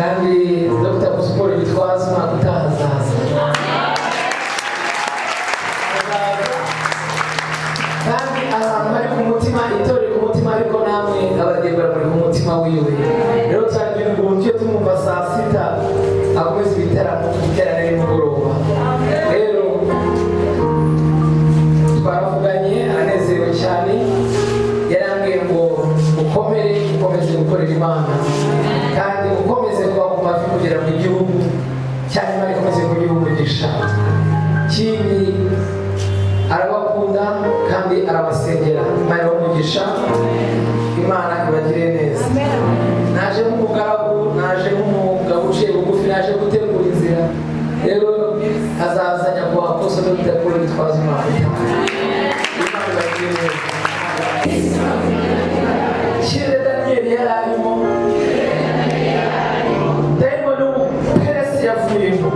kandi Dr Paul Gitwaza utahazaza kandi ahantu hari ku mutima itore ku mutima ariko namwe abadebora muri ku mutima wiwe rero twagira ngo uburyo tumumva saa sita akomeze ibiterane n'imugoroba rero twaravuganye aranezerewe cyane yarambwiye ngo ukomeze gukorera Imana kandi ukomeze kuba ku mavi kugera mu gihugu cyane Imana ikomeze kugira umugisha kindi arabakunda kandi arabasengera Imana ibamugisha Imana ibagire neza naje nk'umugaragu naje nk'umugabo uciye bugufi naje gutegura inzira rero azazanya kuba kose no Dr Gitwaza Imana ibagire neza Kire Daniel yararimo Dayimoni Peresi yavuyemo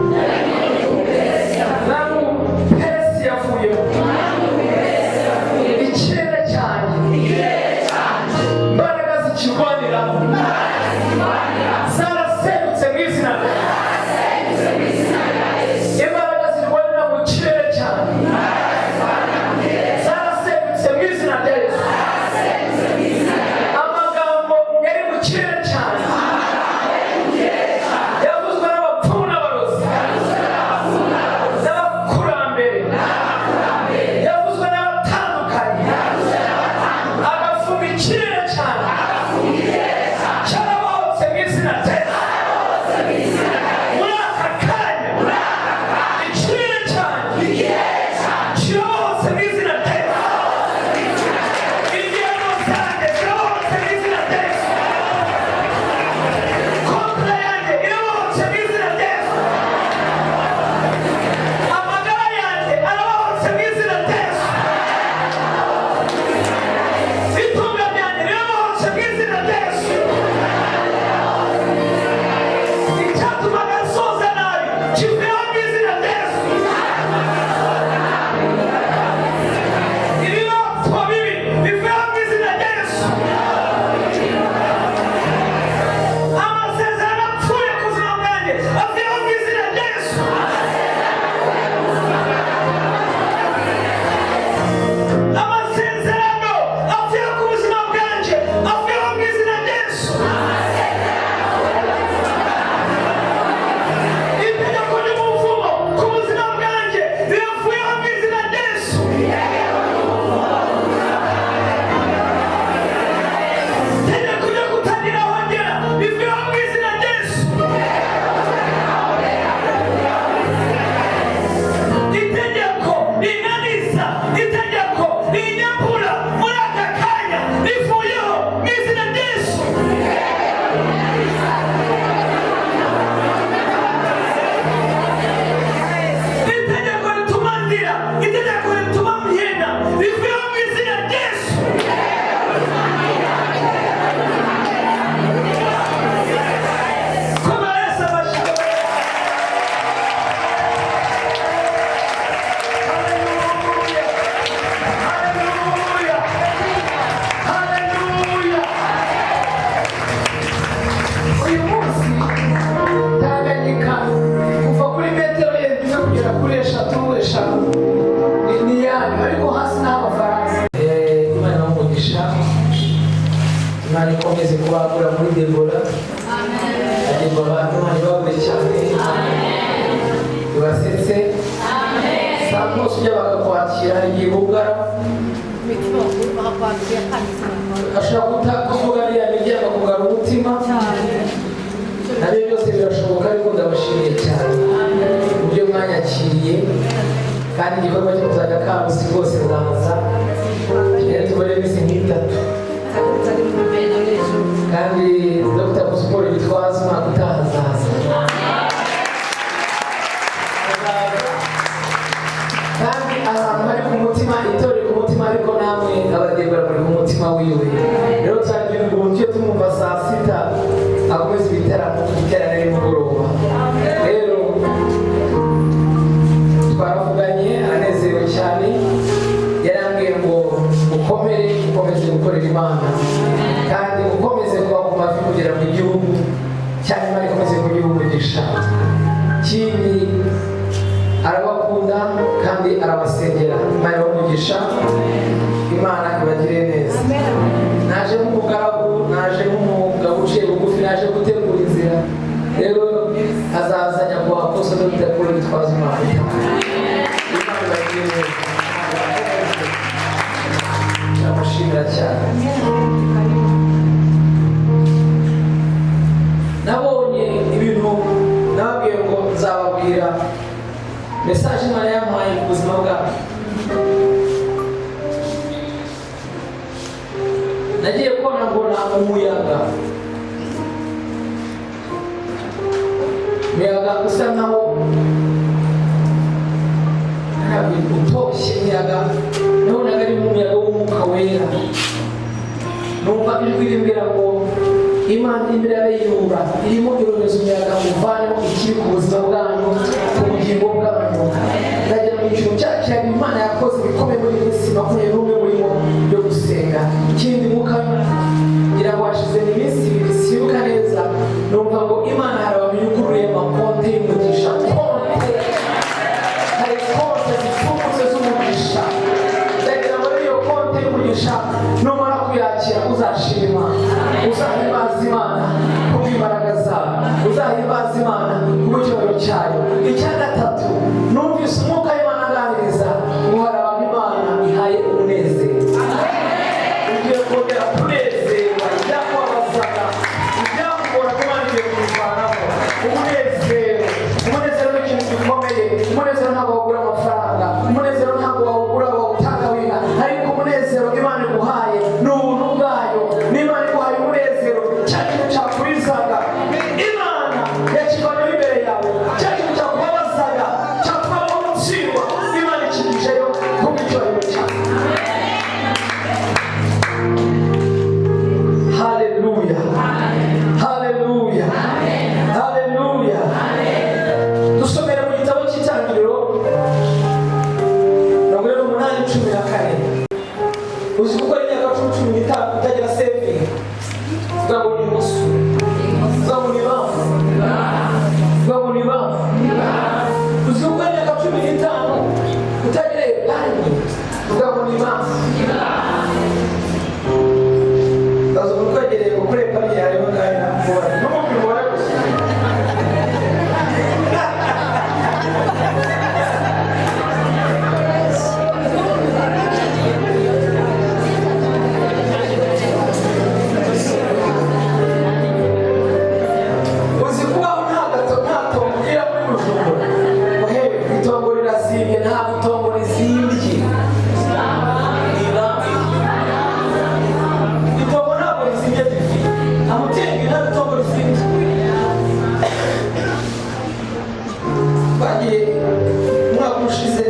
Namu Peresi yavuyemo Ikirere cyane Imbaraga zikirwanira zaraserutse mu izina Imbaraga zirwanira mu kirere cyane zaraserutse mu izina rya Yesu Imana ikomeze kubakura muri Debora agirwa abantu ntibabure cyane ibasetse saa kose ujya bakakwakira igihe ubugara ashobora kuvuga ariya miryango akugara umutima nabyo byose birashoboka ariko ndabashimiye cyane uburyo mwanyakiriye kandi igikorwa cyo kuzajya kamusi rwose nzaza rero tubone iminsi nk'itatu kandi Dr Paul Gitwaza utahazaza kandi ahantu hari ku mutima itore ku mutima ariko namwe abadebora muri ku mutima wiwe rero twagira ngo uburyo tumumva saa sita akomeze ibiterane n'imugoroba rero twaravuganye aranezerewe cyane yarambwiye ngo ukomeze gukorera Imana kandi ukomeze kuba ku mavi kugera mu gihugu cyane Imana ikomeze yaje gutegura inzira rero azazanya ku bakozi Dr Paul Gitwaza ndamushimira cyane. Nabonye ibintu nababwiye ngo nzababwira message Imana yampaye ku buzima bwawe. Nagiye kubona mbona umuyaga usa naho ntabwo utoshye umuyaga nabonaga ari umuyaga w'umwuka wera. Numva ijwi rimbwira ngo Imana imbere y'abayiyura irimo iromeza umuyaga muvanemo ikibi ku buzima bwanyu ku bugingo bwanyu. Ndagira mu kintu cyacu Imana yakoze bikomeye muri iyi minsi 21 murimo yo gusenga. Ikindi muka ngira ngo hashize iminsi 2 sibuka neza numva ngo Imana harabamyuguruye amakonte y'umugisha. Hari konte zifungutse z'umugisha. Ndagira ngo iyo konte y'umugisha numara kuyakira uzashima, uzahimbaza Imana kubw'imbaraga zayo, uzahimbaza Imana kubw'icyubahiro cyayo. Icya gatatu numvise umwuka w'Imana aganiriza ngo hari abantu Imana ihaye umunezero. Ugiye kongera kunezerwa ibyakubabazaga, ibyakugora Imana igiye kubivanamo. Umunezero ni ikintu gikomeye. Umunezero ntabwo wagura amafaranga, umunezero ntabwo wawugura wawutanga wina, ariko umunezero Imana iguhaye ni ubuntu bwayo. N'Imana iguhaye umunezero cya kintu cyakurizaga Imana yakivanaho imbere yawe, cya kintu cyakubabazaga cyatwaraho gutsindwa Imana ikigijeyo kubw'icyubahiro cyawe. Haleluya, haleluya, haleluya. Dusomera mu gitabo cy'Itangiriro 8:14. Uzi gukora imyaka 15 utagira saving ubwo ni musu, ubwo ni bafu, ubwo ni bafu. Uzi gukora imyaka 15 utagira banki ubwo ni bafu. Ndazo ukwegereye gukoreka byari bagana kubona no mu bibora gusa. Uzi kuba ntato kugira muri Bujumbura ohewe itongo rirazimye nta itongo rizimbye. Itongo ntabwo rizimbye divi amutengi nta itongo rizimbye. Bagiye umwaka ushize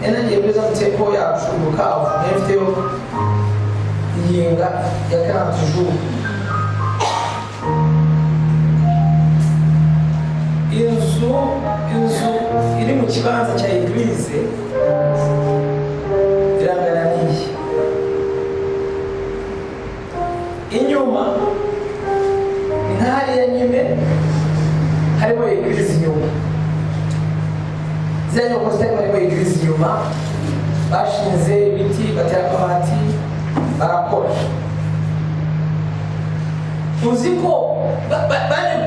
yanagiye muri za muteko yacu Bukavu n'ifiteyo yinga ya 40 jours. Inzu iri mu kibanza cya Eglise irangana n'iyi. Inyuma ni hariya nyine harimo Eglise inyuma. Zanya kositeme harimo Eglise inyuma. Bashinze ibiti batera amabati barakora. Uzi ko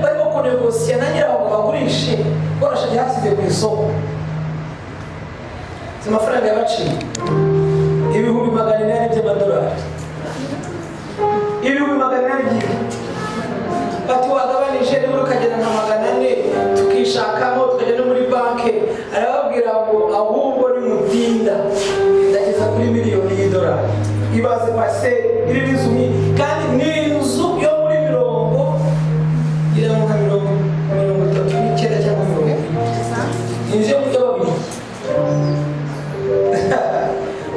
barimo kunegosiya na nyiraho bagurishe korasha ryasize ku isoko. Amafaranga yabaciye ibihumbi 800 by'amadolari. Ibihumbi 800 bati wagabanije niba ukagenda na 400 tukishakamo tukajya no muri banki. Arababwira ngo ahubwo ni mutinda ndageza kuri miliyoni y'idolari. Ibaze pase iri bizumi kandi ni inzu yo muri mirongo iramuka mirongo 39 cyangwa 40. Inzu yo muri babiri.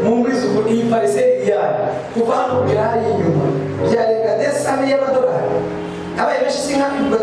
Mumbizo ko iyi parcelle yayo kuva hano kugera hari inyuma byarenga $100 y'amadolari. Abaye benshi sinka $300.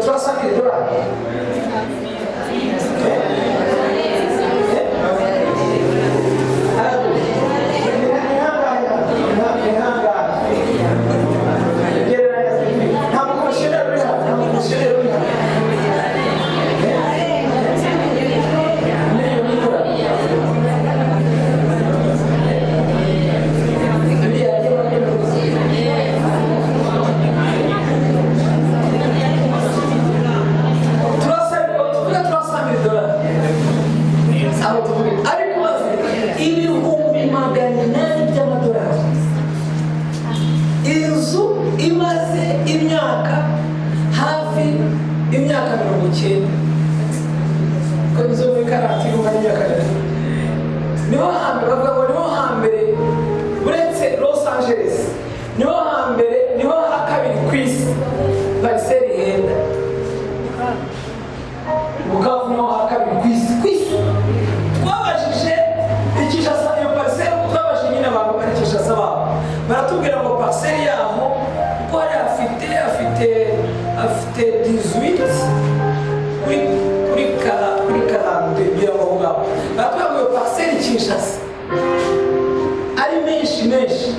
imyaka 90 ko bizo muri karate y'umwanya w'imyaka 90 niho hambere bavuga ngo niho hambere uretse Los Angeles niho hambere niho hakabiri kwisi bariseri henda Bukavu niho hakabiri kwisi twabajije ikishasa iyo pariseri twabajije nyine abantu bari ikishasa babo baratubwira ngo pariseri yaho ko ari afite 18 kuri karande bira ngo ngabo baratubwira ngo pariseri ikishasa ari menshi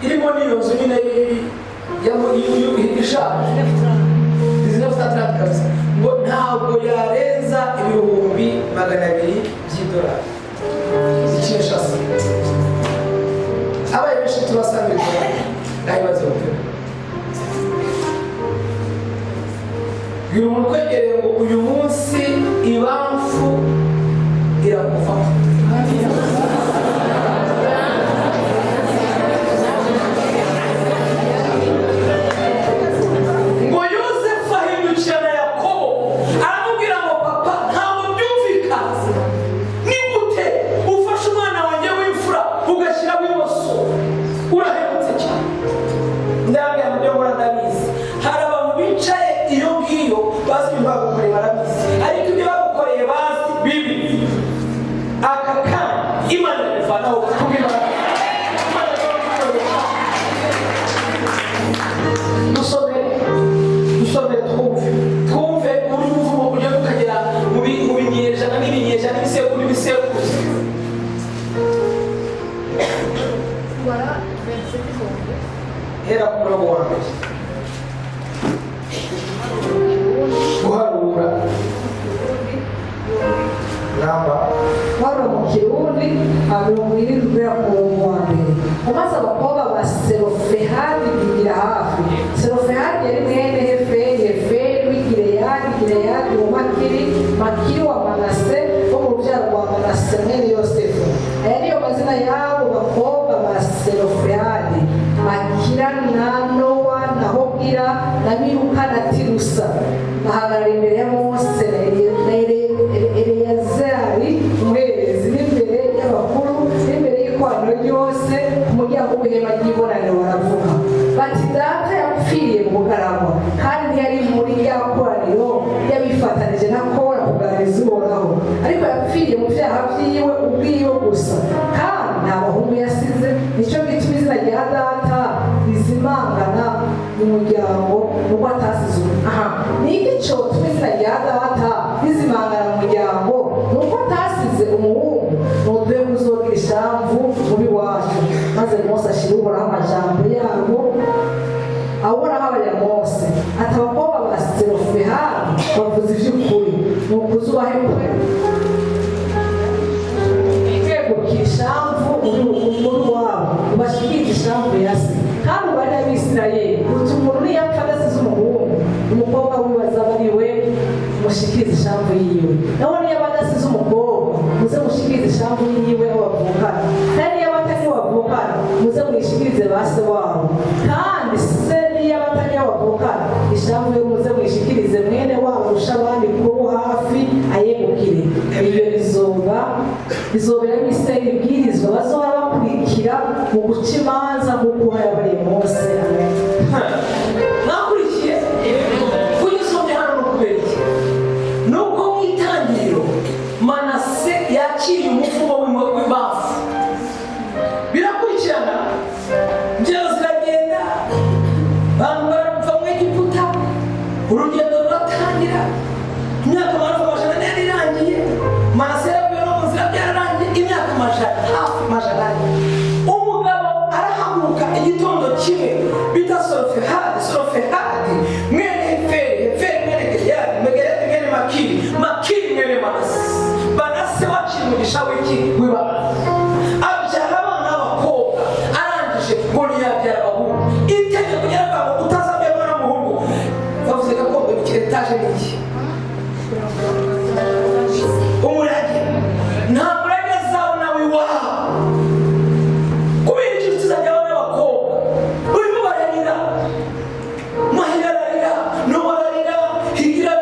irimo niyo nzu nyine ishaje izinafutatrat kabisa ngo ntabwo yarenza ibihumbi 200 by'idolari ikishasa abaye benshi turasanga ndayibaze umupira bwira umuntu kwegereye ngo uyu munsi ibamfu irakufata era ku murongo wa mbere guharura namba wari mu Kirundi mirongo irindwi guhera ku murongo wa mbere umaze abakobwa ba Serofehadi bigira hafi Serofehadi yari mwene Heferi w'Gileyadi wa Makiri wa Manase wo mu rubyaro rwa Manase mwene Yosefu aya niyo mazina y'abo bakobwa ba Serofehadi Makira na Nowa na Hogila na Miruka na Tirusa bahagarara imbere ya Mose na Eleyazari umwerezi n'imbere y'abakuru n'imbere y'ikoraniro ryose ku muryango w'ihema ry'ibonaniro baravuga bati data yapfiriye mu bugaragwa kandi ntiyari muri rya koraniro yabifatanije na Kora kuganiriza Uhoraho ariko yapfiriye mu byaha byiwe ubwiwe gusa kandi nta bahungu yasize nicyo gituma izina rya data rizimangana mu muryango nuko atasize ni igico tuma izina rya data rizimangana mu muryango nuko atasize umuhungu nuduhe kuzogira ishamvu mubi wacu maze Mose ashira Uhoraho amajambo yabo Uhoraho abarira Mose ati abakobwa ba Serofehadi bavuze iby'ukuri ni ukuzubahe kwegukira ishamvu muri wabo ubashikiriza ishamvu ya se kandi ubari abisirayeli uti umuntu niyapfa adasize umuhungu umukobwa wiwe azaba ari we mushikiriza ishamvu yiwe naho niyo adasize umukobwa muze mushikirize ishamvu yiwe aho bavukana kandi niyo abatari bavukana muze mwishikirize ba se wabo kandi se niyo abatari bavukana ishamvu yo muze mwishikirize mwene wabo urusha abandi kuba hafi ayegukire ibyo bizobera Isirayeli ibwirizwa bazoba bakurikira mu guca imanza nk'uko yabariye Mose. nakurikiye kuyisomye hano no kubera iki nuko mu itangiriro Manase yakiriye umuvumo w'ibafu birakurikirana njyewe ziragenda abantu barapfa mu Egiputa urugendo ruratangira imyaka amajana irangiye Manase yavuye no mu nzira byararangiye imyaka amajana umugabo arahaguruka igitondo kimwe bita Serofehadi mwene Heferi mwene Gileyadi mwene Makiri mwene Manase waciye umugisha w'iki w'ibafu abyara abana b'abakobwa arangije ngo ntiyabyara abahungu itegeko ryaravuga ngo utazabyarwa n'umuhungu bavuze gakondo ni etaje n'iki umurage nta murage azawe nawe iwawe kubera inshuti zajyaho n'abakobwa urimo bararira Mahira ararira Nowa ararira Higira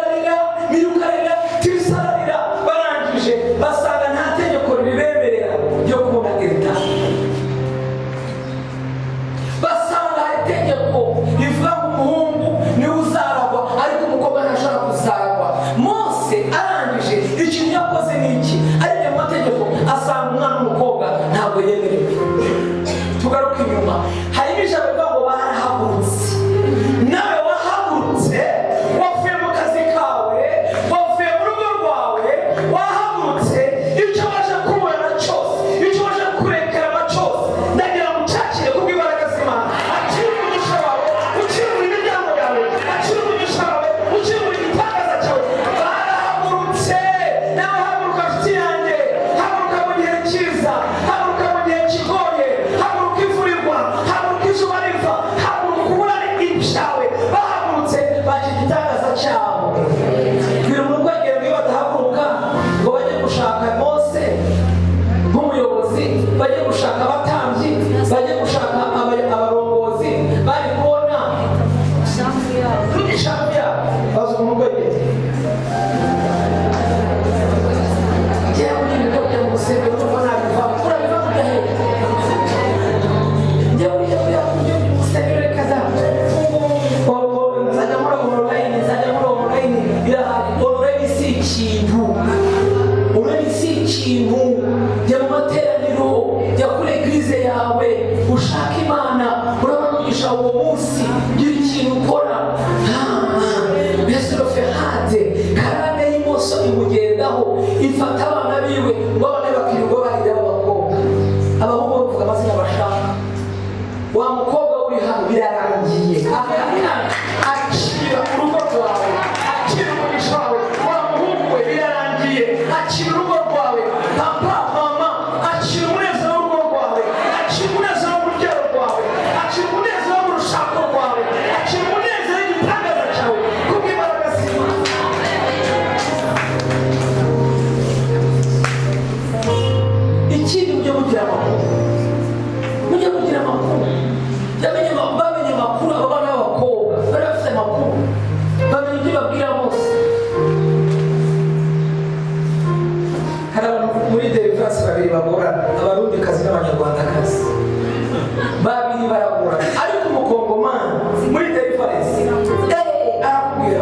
cyabo. Bwira umuntu kwegera ngo badahaguruka ngo bajye gushaka Mose nk'umuyobozi, bajye gushaka abatambyi, bajye gushaka abarongozi, bari kubona tugishamu yabo. Baza umuntu kwegera ngewe uri ibikoro byo mu rusengero n'uko nabiva urabiva kudahera ngewe uri ibikoro byo mu rusengero reka da nzajya muri online birahari. Online si ikintu, online si ikintu. Jya mu materaniro, jya kuri eglise yawe, ushaka Imana, urabona umugisha uwo munsi, gira ikintu ukora. Mbese roferate karande y'imoso imugendaho, ifata abana biwe ngo abana bakirirwa barira abakobwa, abahungu bavuga amazina bashaka. Wa mukobwa uri hano birarangiye, akira urugo rwawe, akira umugisha wawe. Wa muhungu we birarangiye, akira urugo rwawe. Papa, mama, akira umunezero w'urugo rwawe, akira umunezero w'urubyaro rwawe, akira umunezero w'urushako rwawe, akira umunezero w'igitangaza cyawe kubw'imbaraga z'Imana. Ikindi mujye mugira amakuru, mujye mugira amakuru. Bamenye amakuru, abo bana b'abakobwa bari bafite amakuru, bamenye ibyo babwira Mose. Hari abantu muri deliverance babiri bagorana, abarundikazi n'abanyarwandakazi babiri baragorana, ariko umukongomani muri deliverance arakubwira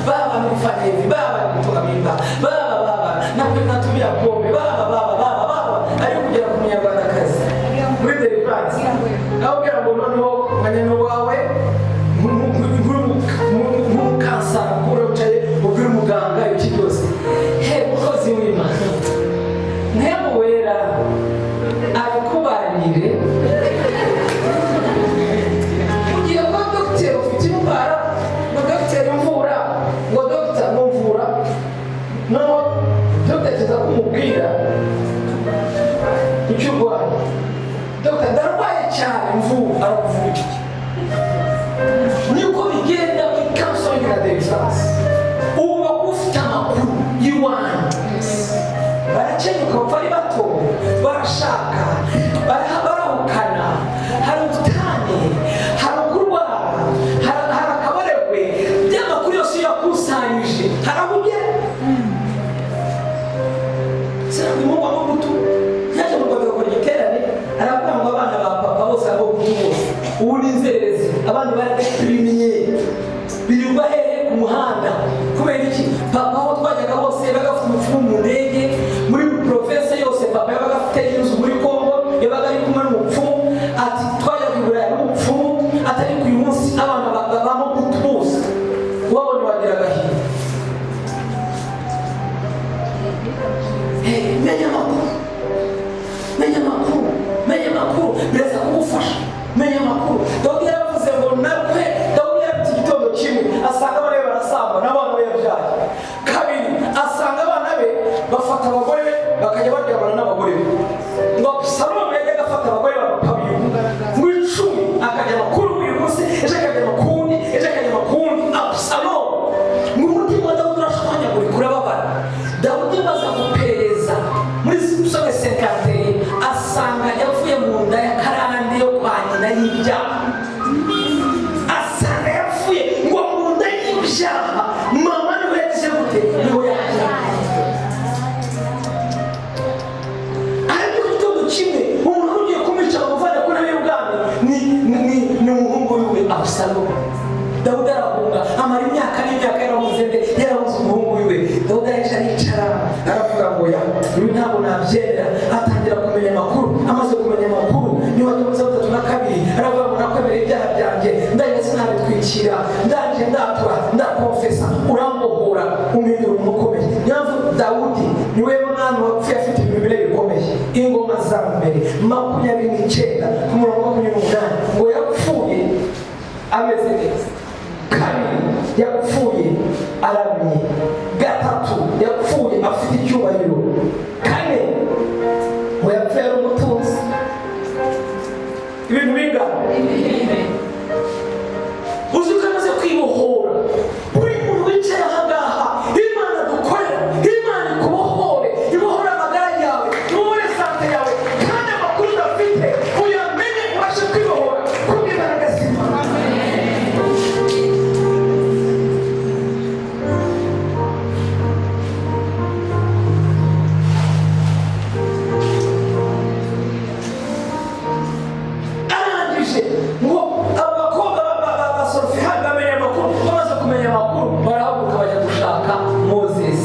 baba nifanyevi, baba nitukamimba, baba natumira pombe, baba ari kugera ku munyarwandakazi muri deliverance. Akubwira ngo noneho umwanya wawe nk'umukansara kure ucaye ubwira umuganga ibiki byose. Mukozi w'Imana, ntemu wera abikubanire. Ugiye kuba dogiteri ufite indwara ngo dogiteri mvura, ngo dogiteri muvura, noneho dogiteri kumubwira icyo urwaye. Dogiteri ndarwaye cyane, mvura, arakuvura iki? Niko bigenda muri counseling na deliverance. Ubu bakufite amakuru y'iwanyu, barakenyuka bapfa ari bato, barashaka, barahukana, hari ubutane, hari ukurwara, hari akabarerwe. By'amakuru yose yakusanyije harabubye. Sinabwo umuhungu wa Mobutu yaje mu Rwanda gukora igiterane, aravuga ngo abana ba papa bose abo Mobutu bose ubu ni inzererezi, abandi baradeprimiye, birirwa hehe ku muhanda. Kubera iki? Papa aho twajyaga hose yabaga afite umupfumu mu ndege, muri province yose papa yabaga afite inzu muri Congo, yabaga ari kumwe n'umupfumu. Ati twajyaga i Burayi n'umupfumu, atari ku uyu munsi abana ba Mobutu bose wabonye wagira agahinda. Menya amakuru, menya amakuru, menya amakuru, biraza kugufasha. Menya amakuru. Dawudi yaravuze ngo nakwe, Dawudi yarafite igitondo kimwe asanga abana be barasamba n'abana be yabyaye. Kabiri asanga abana be bafata abagore be bakajya baryamana n'abagore be. Ngo Salomo yajyaga afata abagore babiri ngo 10 akajya amakuru uyu munsi, ejo akajya amakundi, ejo akajya amakundi. Salomo ngo umutima wa Dawudi urashwanyagurika urababara. Dawudi maze gupereza muri Sobe 51 asanga yavuye mu nda ya karande yo kwa nyina y'ibyaha. Asanga yavuye ngo mu nda y'ibyaha, mama niwe yagize gute, niwe yabyaye. Ariko igitondo kimwe umuntu ugiye kumwica amuvana kuri abe ubwami ni umuhungu wiwe Abusalomu. Dawudi arahunga, amara imyaka n'imyaka yarabuze nde, yarabuze umuhungu wiwe. Dawudi araje aricara aravuga ngo uyu ntabwo nabyemera. Atangira kumenya amakuru, amaze kumenya amakuru niba nyamuze 32 aravuga ngo nakwemera ibyaha byanjye, ndahise sinabitwikira, ndaje ndatura, ndakonfesa, urambohora, umpindura umukomeye. Nyamvu Dawudi niwe mwana wapfuye afite ibintu bibiri bikomeye. Ingoma za mbere 29 ku murongo wa 28 ngo yapfuye ameze neza. Kabiri yapfuye aramye. Gatatu yapfuye afite icyubahiro. Kane ngo yapfuye ari umutunzi. Ibintu bingana uzi ko amaze kwibohora buri barahaguruka bajya gushaka Moses.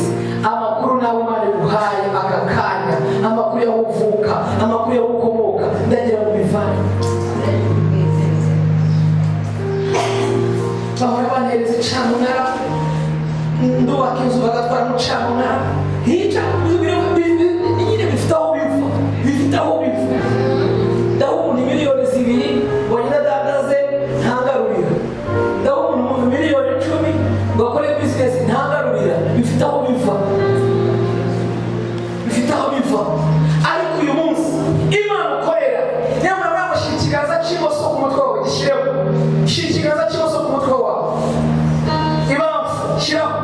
Amakuru nawe Imana iguhaye aka kanya, amakuru yo kuvuka, amakuru yo gukomoka, ndagira ngo bivane. Bahora banereza icamunara, ndubaka inzu bagatwara mu camunara. Hica nyine bifite aho biva, bifite aho biva. Ndaho umuntu miliyoni 2 wanyina dagaze ntangarurira. Ndaho umuntu miliyoni 10 bakore business ntangarurira, bifite aho biva. Bifite aho biva. Ariko uyu munsi Imana ukorera, nyamara bamushyira ikiganza cy'imoso ku mutwe wawe, gishireho. Shyira ikiganza cy'imoso ku mutwe wawe. Ibamfu shyiraho.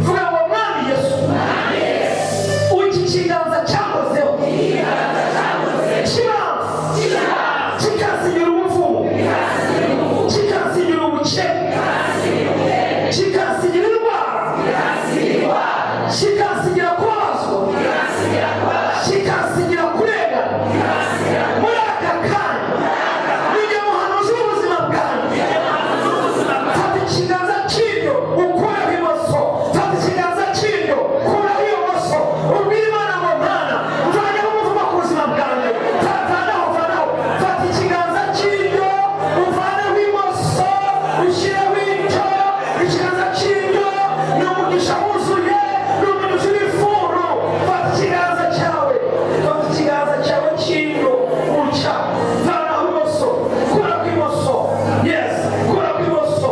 Vuga ngo Mwami Yesu, uki kiganza cyakozeho, kikazigira umuvumo, kikazigira ubukene, kikazigira indwara, kikazigira kubabazwa, kikazigira kurengana. Muri aka kanya nijye muhanuzi w'ubuzima bwanjye, fata ikiganza cy'iryo ukureho imoso, fata ikiganza cy'iryo kuraho iyo moso, ubwire Imana ngo Mana mvanyeho umuvumo ku buzima bwanjye, vanaho fata ikiganza cy'iryo uvaneho imoso, ushyireho icyo. Ikiganza cy'iryo ni umugisha wuzuye, ni umugisha w'ifuru. Fata ikiganza cyawe, fata ikiganza cyawe cy'iryo uca, vanaho imoso, kura ku imoso, yes, kura ku imoso,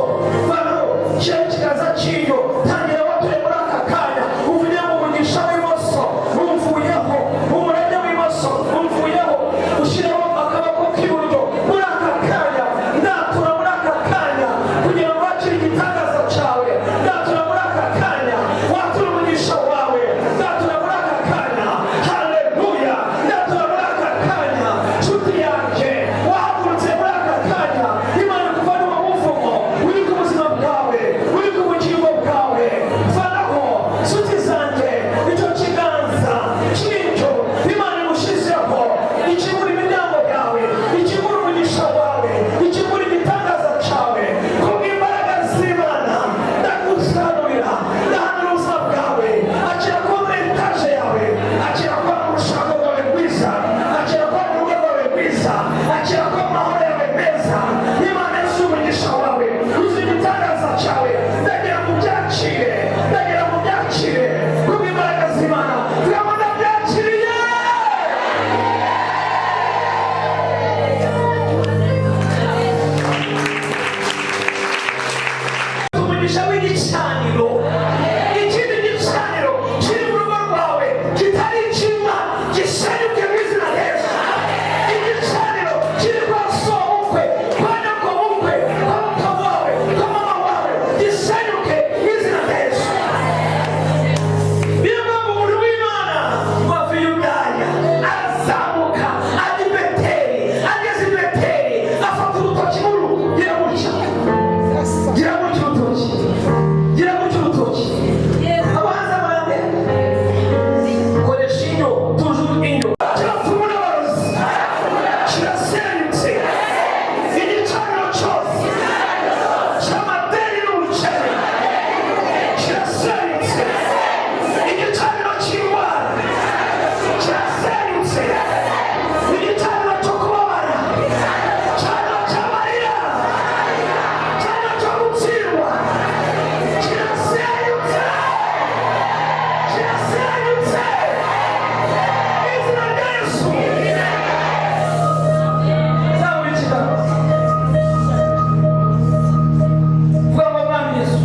vanaho, shyiraho ikiganza cy'iryo. Tangira watuye muri aka kanya, uvuye mu mugisha w'imoso, umvuyeho, umurage w'imoso, umvuyeho, ushyireho akaboko k'iburyo. Muri aka kanya ndatura, muri aka kanya kugira ngo wakire igitangaza cyawe, ndatura muri aka kanya watura umugisha wawe, ndatura muri aka kanya, haleluya, ndatura muri aka kanya. Nshuti yanjye wahagurutse muri aka kanya, Imana kuvana uwo muvumo uri ku buzima bwawe, uri ku bugingo bwawe, vanaho. Nshuti zanjye, icyo kiganza cy'icyo Imana igushizeho, ikibura imiryango yawe, ikibura umugisha wawe, ikibura igitangaza cyawe, kubw'imbaraga z'Imana ndagusarurira, ndahanura ubuzima bwawe. Akira kuba muri etaje yawe, akira kuba mu rushako rwawe rwiza, akira kuba mu rugo rwawe rwiza, akira kuba amahoro yawe meza. Imana yuzuye umugisha wawe, yuzuye igitangaza cyawe. Ndagira ngo ubyakire, ndagira ngo ubyakire kubw'imbaraga z'Imana. Vuga ngo ndabyakiriye. Umugisha w'igicaniro, ikindi gicaniro kiri mu rugo rwawe kitari icyuma, gisenyuke mu izina rya Yesu. Igicaniro kiri kwa so bukwe, kwa nyoko bukwe, kwa mukama wawe, kwa mama wawe, gisenyuke mu izina rya Yesu. Niyo mpamvu umuntu w'Imana wava i Yudaya arazamuka ajya i Beteli. Ageze i Beteli afata urutoki gira gutya, gira gutya urutoki, gira gutya urutoki. Abanza bande koresha inyo, tujuru inyo, kiratuma n'abarozi, kirasenyutse. Igicaniro cyose cy'amadeni n'ubukene kirasenyutse. Igicaniro cy'indwara kirasenyutse. Igicaniro cyo kubabara, igicaniro cy'amarira, igicaniro cyo gutsindwa kirasenyutse, kirasenyutse. Izina rya Yesu. Zaburi ikiganza. Vuga ngo Mwami Yesu,